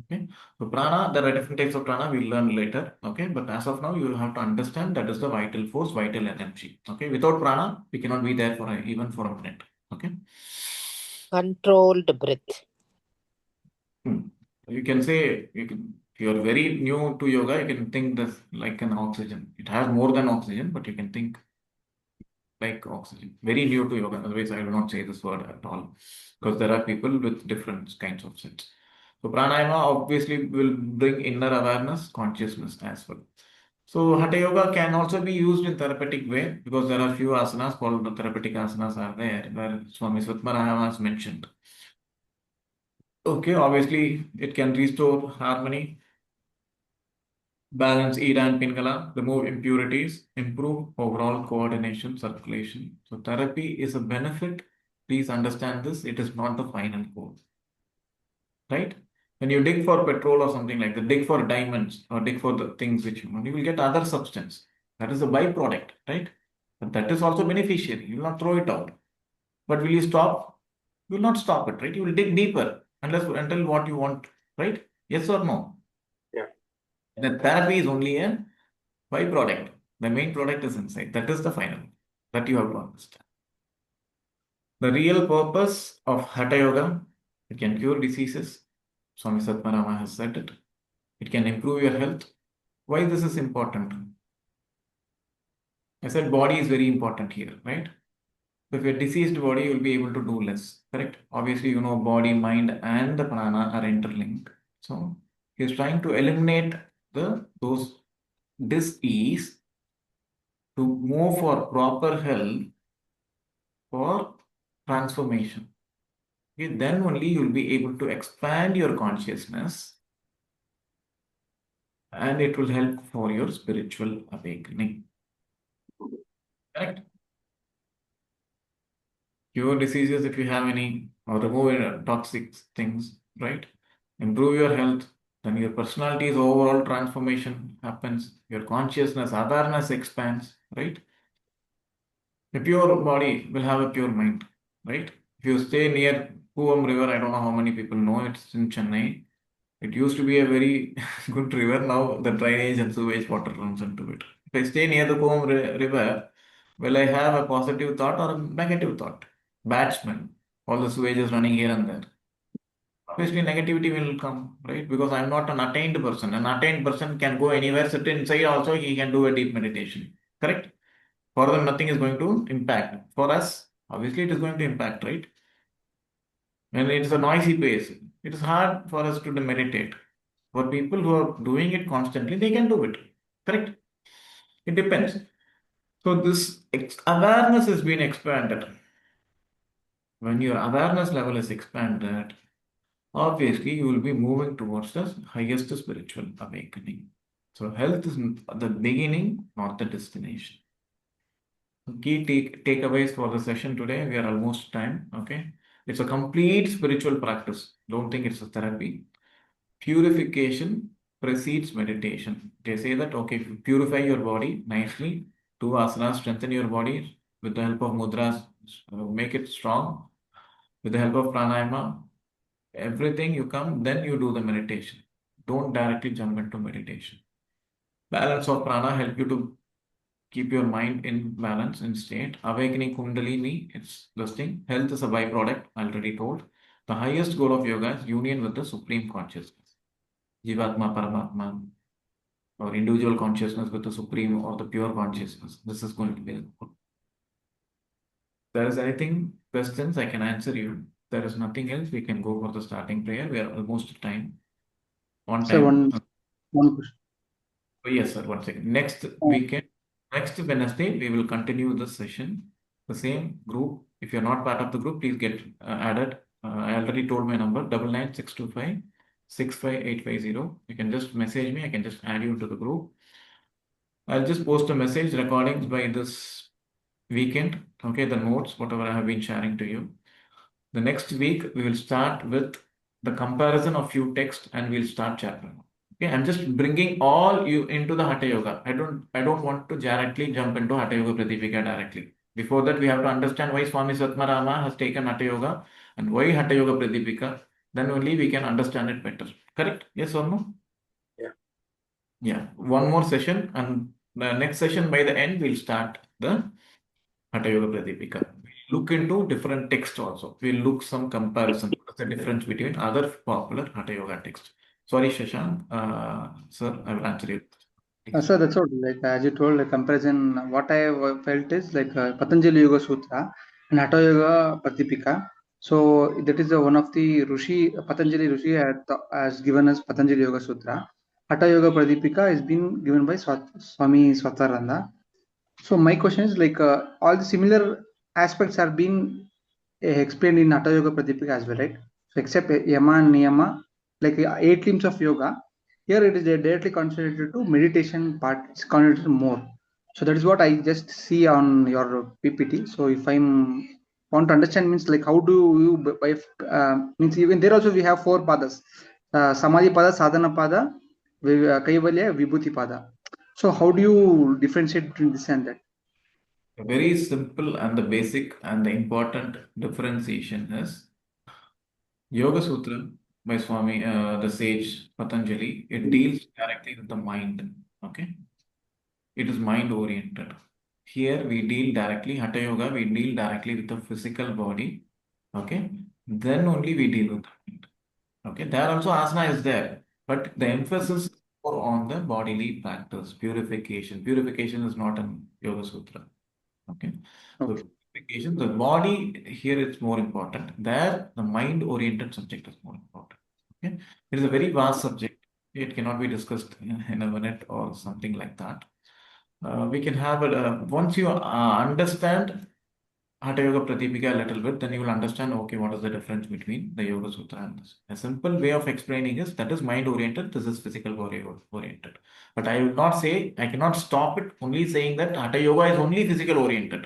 Okay. So prana, there are different types of prana. We'll learn later. Okay. But as of now, you have to understand that is the vital force, vital energy. Okay. Without prana, we cannot be there for even for a minute. Okay. Controlled breath. You can say, if you're very new to yoga, you can think this like an oxygen. It has more than oxygen, but you can think like oxygen. Very new to yoga. Otherwise, I will not say this word at all because there are people with different kinds of sense. So pranayama obviously will bring inner awareness, consciousness as well. So Hatha Yoga can also be used in therapeutic way because there are few asanas called the therapeutic asanas are there where Swami Swatmarama has mentioned. Okay, obviously it can restore harmony, balance Ida and Pingala, remove impurities, improve overall coordination, circulation. So therapy is a benefit. Please understand this. It is not the final goal. Right? When you dig for petrol or something like that, dig for diamonds or dig for the things which you want, you will get other substance. That is a byproduct, right? But that is also beneficiary. You will not throw it out. But will you stop? You will not stop it, right? You will dig deeper until what you want, right? Yes or no? Yeah. The therapy is only a byproduct. The main product is inside. That is the final. That you have to understand. The real purpose of Hatha Yoga, it can cure diseases. Swami Swatmarama has said it. It can improve your health. Why this is important? I said body is very important here, right? If you're diseased body, you'll be able to do less, correct? Obviously, you know, body, mind, and the prana are interlinked. So he's trying to eliminate those dis-ease to move for proper health for transformation. Okay, then only you'll be able to expand your consciousness and it will help for your spiritual awakening. Correct? Cure diseases if you have any, or remove toxic things, right? Improve your health, then your personality's overall transformation happens, your consciousness, awareness expands, right? A pure body will have a pure mind, right? If you stay near Kuvam River, I don't know how many people know it's in Chennai. It used to be a very good river. Now the drainage and sewage water runs into it. If I stay near the River, will I have a positive thought or a negative thought? Bad smell. all the sewage is running here and there. Obviously, negativity will come, right? Because I'm not an attained person. An attained person can go anywhere, sit inside also, he can do a deep meditation. Correct? For them, nothing is going to impact. For us, obviously, it is going to impact, right? When it's a noisy place, it is hard for us to meditate. For people who are doing it constantly, they can do it. Correct? It depends. So this awareness has been expanded. When your awareness level is expanded, obviously you will be moving towards the highest spiritual awakening. So health is the beginning, not the destination. Key takeaways for the session today. We are almost time. Okay. It's a complete spiritual practice. Don't think it's a therapy. Purification precedes meditation. They say that, okay, if you purify your body nicely, do asanas, strengthen your body with the help of mudras, make it strong. With the help of pranayama, everything you come, then you do the meditation. Don't directly jump into meditation. Balance of prana help you to keep your mind in balance, in state. Awakening kundalini, it's this thing. Health is a byproduct, already told. The highest goal of yoga is union with the supreme consciousness. Jivatma, Paramatma, or individual consciousness with the supreme or the pure consciousness. This is going to be the goal. If there is anything, questions, I can answer you. If there is nothing else, we can go for the starting prayer. We are almost at time. On Sir, time. one question. Oh, yes, sir. 1 second. Next weekend, next Wednesday, we will continue this session. The same group. If you're not part of the group, please get added. I already told my number 99625 65850. You can just message me. I can just add you to the group. I'll just post a message recordings by this weekend. Okay, the notes, whatever I have been sharing to you. The next week, we will start with the comparison of few texts and we'll start chapter 1. Okay, I'm just bringing all you into the Hatha Yoga. I don't want to directly jump into Hatha Yoga Pradipika directly. Before that, we have to understand why Swami Swatmarama has taken Hatha Yoga and why Hatha Yoga Pradipika. Then only we can understand it better. Correct? Yes or no? Yeah. One more session, and the next session by the end we'll start the Hatha Yoga Pradipika. Look into different texts also. We'll look some comparison. What's the difference between other popular Hatha Yoga texts? Sorry, Shashank. Sir, I will answer you. Sir, that's all. Like as you told, like comparison, what I felt is like Patanjali Yoga Sutra and Hatha Yoga Pradipika. So that is one of the Rishi, Patanjali Rishi has given us Patanjali Yoga Sutra. Hatha Yoga Pradipika has been given by Swami Swatmarama. So my question is like all the similar aspects are being explained in Hatha Yoga Pradipika as well, right? So except Yama and Niyama, like 8 limbs of yoga, here it is directly concentrated to meditation part. It's concentrated more. So that is what I just see on your PPT. So if I'm want to understand means like how do you by means even there also we have 4 padas, Samadhi pada, Sadhana pada, Kaivalya, Vibhuti pada. So how do you differentiate between this and that? Very simple and the basic and the important differentiation is Yoga Sutra by Swami, the sage Patanjali. It deals directly with the mind. Okay, it is mind oriented. Here we deal directly, Hatha Yoga, we deal directly with the physical body. Okay, then only we deal with the mind. Okay, there also asana is there, but the emphasis is more on the bodily practice, purification. Purification is not in Yoga Sutra. Okay, so purification, the body here is more important. There, the mind-oriented subject is more important. Okay, it is a very vast subject. It cannot be discussed in a minute or something like that. We can have it once you understand Hatha Yoga Pradipika a little bit, then you will understand, okay, what is the difference between the Yoga Sutra and this. A simple way of explaining is that is mind oriented, this is physical body oriented. But I will not say, I cannot stop it only saying that Hatha Yoga is only physical oriented.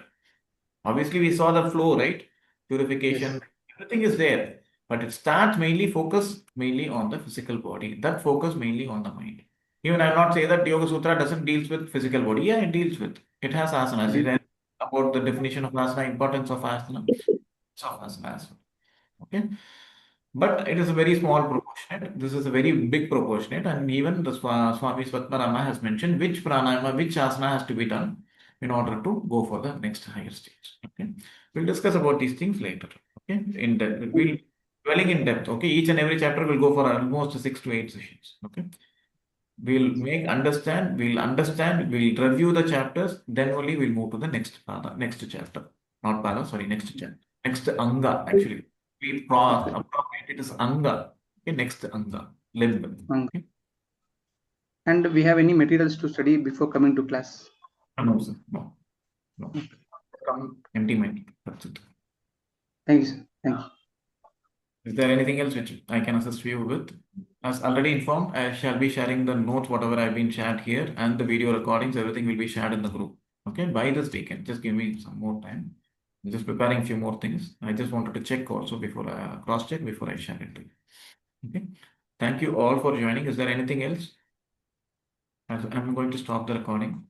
Obviously, we saw the flow, right? Purification, everything is there. But it starts mainly focus mainly on the physical body. That focus mainly on the mind. Even I will not say that Yoga Sutra doesn't deals with physical body. Yeah, it deals with. It has asanas. It has about the definition of asana, importance of asana, as well. Okay. But it is a very small proportionate. This is a very big proportionate. And even the Swami Swatmarama has mentioned which pranayama, which asana has to be done in order to go for the next higher stage. Okay. We'll discuss about these things later. Okay, in depth. We'll dwelling in depth. Okay, each and every chapter will go for almost 6 to 8 sessions. Okay, we'll understand, we'll review the chapters, then only we'll move to the next chapter. Not pada, sorry, next chapter. Next anga, actually. We appropriate it as anga. Okay, next anga, limb. Okay. And we have any materials to study before coming to class? No, sir. No. Come empty mind. That's it. Thank you, sir. Thank you. Is there anything else which I can assist you with? As already informed, I shall be sharing the notes, whatever I've been shared here, and the video recordings, everything will be shared in the group. Okay, by this weekend. Just give me some more time. I'm just preparing a few more things. I just wanted to check also before I cross-check before I share it to you. Okay. Thank you all for joining. Is there anything else? I'm going to stop the recording.